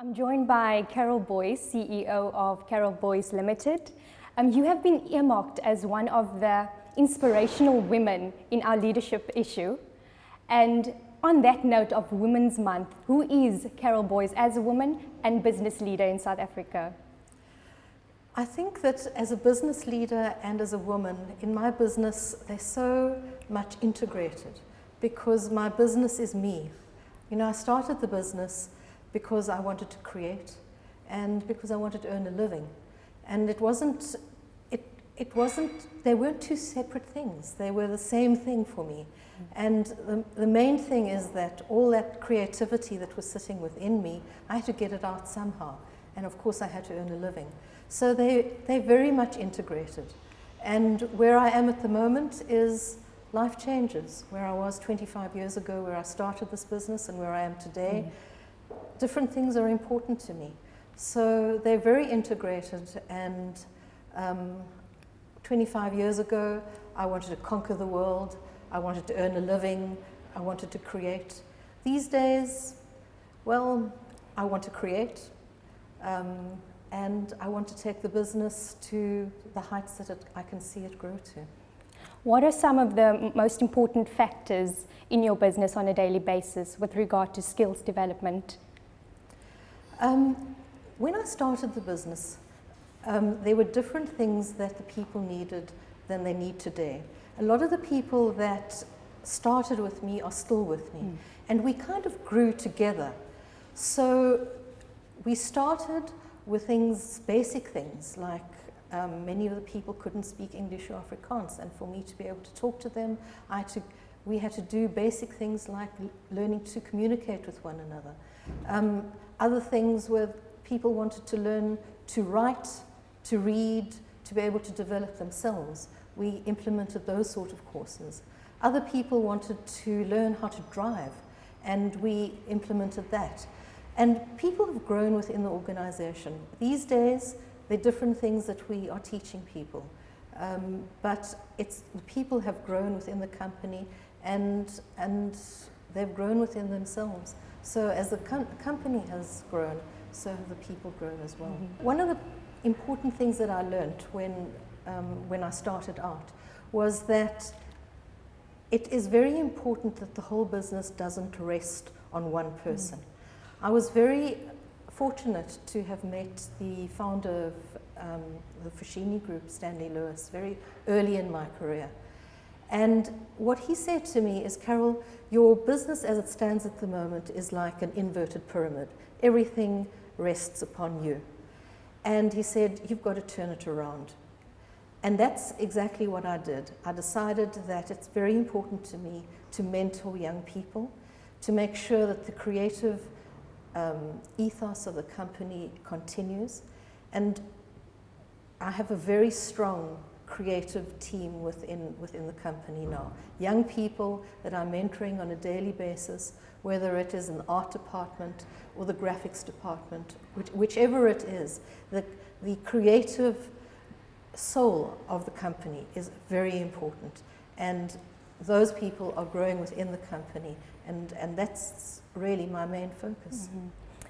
I'm joined by Carrol Boyce, CEO of Carrol Boyce Limited. You have been earmarked as one of the inspirational women in our leadership issue. And on that note of Women's Month, who is Carrol Boyce as a woman and business leader in South Africa? I think that as a business leader and as a woman, in my business, they're so much integrated because my business is me. You know, I started the business because I wanted to create and because I wanted to earn a living. And they weren't two separate things. They were the same thing for me. And the main thing is that all that creativity that was sitting within me, I had to get it out somehow. And of course I had to earn a living. So they're very much integrated. And where I am at the moment is life changes. Where I was 25 years ago, where I started this business, and where I am today, different things are important to me. So they're very integrated. And 25 years ago, I wanted to conquer the world. I wanted to earn a living. I wanted to create. These days, well, I want to create. And I want to take the business to the heights that I can see it grow to. What are some of the most important factors in your business on a daily basis with regard to skills development? When I started the business, there were different things that the people needed than they need today. A lot of the people that started with me are still with me, and we kind of grew together. So we started with things, basic things, like many of the people couldn't speak English or Afrikaans, and for me to be able to talk to them, we had to do basic things like learning to communicate with one another. Other things were people wanted to learn to write, to read, to be able to develop themselves. We implemented those sort of courses. Other people wanted to learn how to drive, and we implemented that. And people have grown within the organization. These days, there are different things that we are teaching people. But the people have grown within the company, and they've grown within themselves. So as the company has grown, so have the people grown as well. One of the important things that I learned when I started out was that it is very important that the whole business doesn't rest on one person. I was very fortunate to have met the founder of the Foschini Group, Stanley Lewis, very early in my career. And what he said to me is, Carrol, your business as it stands at the moment is like an inverted pyramid. Everything rests upon you. And he said, you've got to turn it around. And that's exactly what I did. I decided that it's very important to me to mentor young people, to make sure that the creative ethos of the company continues. And I have a very strong creative team within the company now. Young people that I'm mentoring on a daily basis, whether it is in the art department or the graphics department, whichever it is, the creative soul of the company is very important. And those people are growing within the company, and that's really my main focus.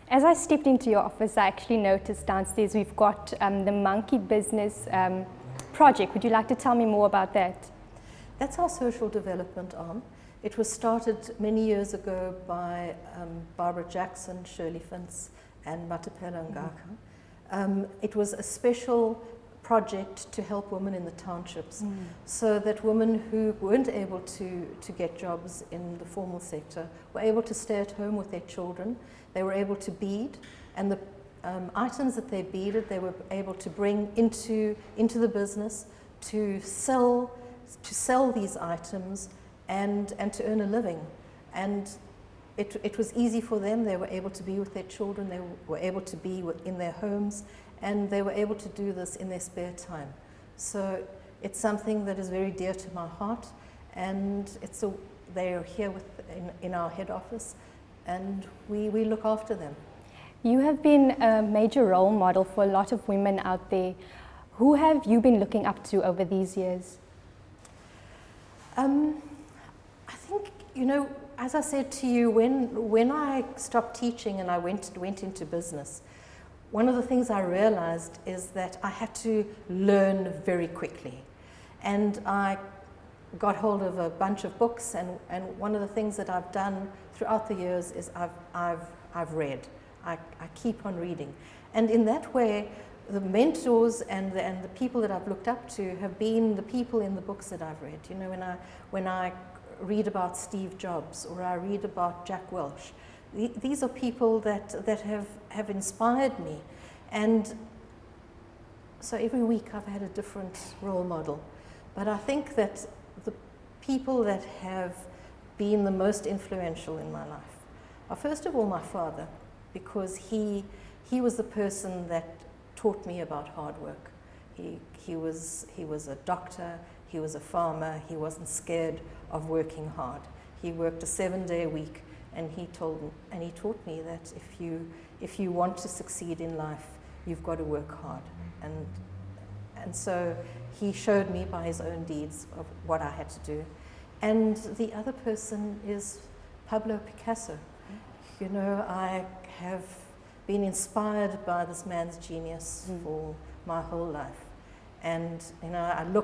As I stepped into your office, I actually noticed downstairs we've got the Monkey Business project. Would you like to tell me more about that? That's our social development arm. It was started many years ago by Barbara Jackson, Shirley Fintz, and Matapela Ngaka. It was a special project to help women in the townships, so that women who weren't able to get jobs in the formal sector were able to stay at home with their children. They were able to bead, and the items that they beaded, they were able to bring into the business to sell these items and to earn a living. And it was easy for them. They were able to be with their children. They were able to be in their homes, and they were able to do this in their spare time. So it's something that is very dear to my heart, and they are here in our head office, and we look after them. You have been a major role model for a lot of women out there. Who have you been looking up to over these years? I think, you know, as I said to you, when I stopped teaching and I went into business, one of the things I realized is that I had to learn very quickly. And I got hold of a bunch of books, and one of the things that I've done throughout the years is I've read. I keep on reading. And in that way, the mentors and the people that I've looked up to have been the people in the books that I've read. You know, when I read about Steve Jobs or I read about Jack Welch, these are people that have inspired me. And so every week I've had a different role model. But I think that the people that have been the most influential in my life are, first of all, my father, because he was the person that taught me about hard work. He was a doctor, he was a farmer, he wasn't scared of working hard. He worked a 7-day week, and he taught me that if you want to succeed in life, you've got to work hard. And so he showed me by his own deeds of what I had to do. And the other person is Pablo Picasso. You know, I have been inspired by this man's genius for my whole life. And, you know,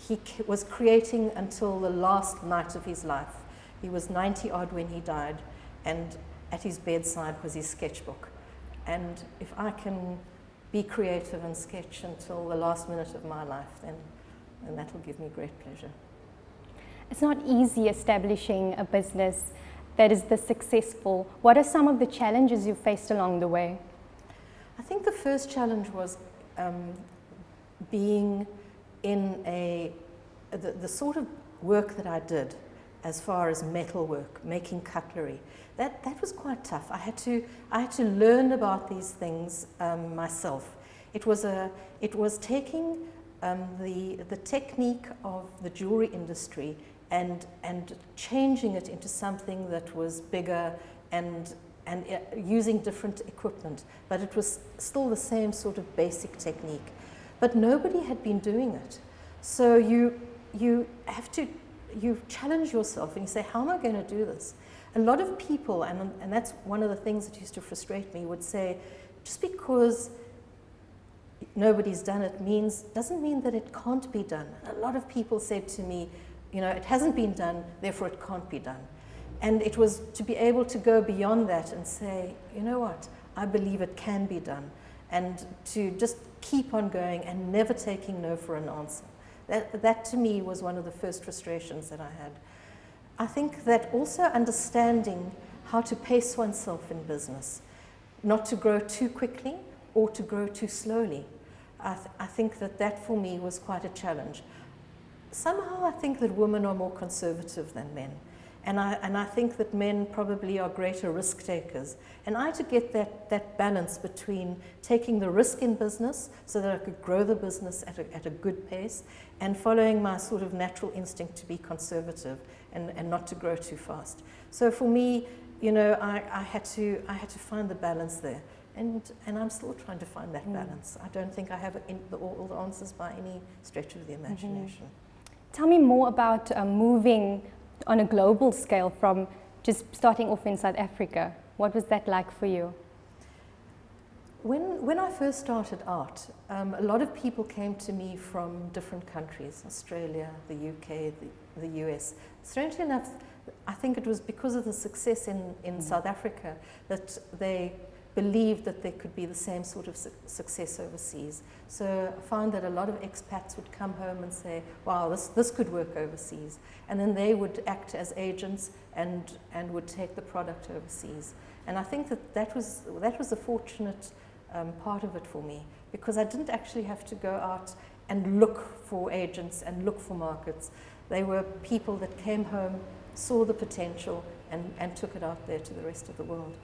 he was creating until the last night of his life. He was 90 odd when he died, and at his bedside was his sketchbook. And if I can be creative and sketch until the last minute of my life, then that will give me great pleasure. It's not easy establishing a business that is this successful. What are some of the challenges you faced along the way? I think the first challenge was being in the sort of work that I did, as far as metal work, making cutlery. That was quite tough. I had to learn about these things myself. It was taking the technique of the jewelry industry and changing it into something that was bigger and using different equipment, but it was still the same sort of basic technique. But nobody had been doing it. So you challenge yourself and you say, how am I going to do this? A lot of people, and that's one of the things that used to frustrate me, would say, just because nobody's done it doesn't mean that it can't be done. A lot of people said to me, you know, it hasn't been done, therefore it can't be done. And it was to be able to go beyond that and say, you know what, I believe it can be done. And to just keep on going and never taking no for an answer. That to me was one of the first frustrations that I had. I think that also understanding how to pace oneself in business, not to grow too quickly or to grow too slowly. I think that for me was quite a challenge. Somehow I think that women are more conservative than men. And I think that men probably are greater risk takers. And I had to get that balance between taking the risk in business so that I could grow the business at a good pace, and following my sort of natural instinct to be conservative and not to grow too fast. So for me, you know, I had to find the balance there. And I'm still trying to find that balance. I don't think I have all the answers by any stretch of the imagination. Tell me more about moving on a global scale from just starting off in South Africa. What was that like for you? When I first started out, a lot of people came to me from different countries, Australia, the UK, the US. Strangely enough, I think it was because of the success in South Africa that they believed that there could be the same sort of success overseas. So I found that a lot of expats would come home and say, wow, this could work overseas. And then they would act as agents and would take the product overseas. And I think that was a fortunate part of it for me, because I didn't actually have to go out and look for agents and look for markets. They were people that came home, saw the potential, and took it out there to the rest of the world.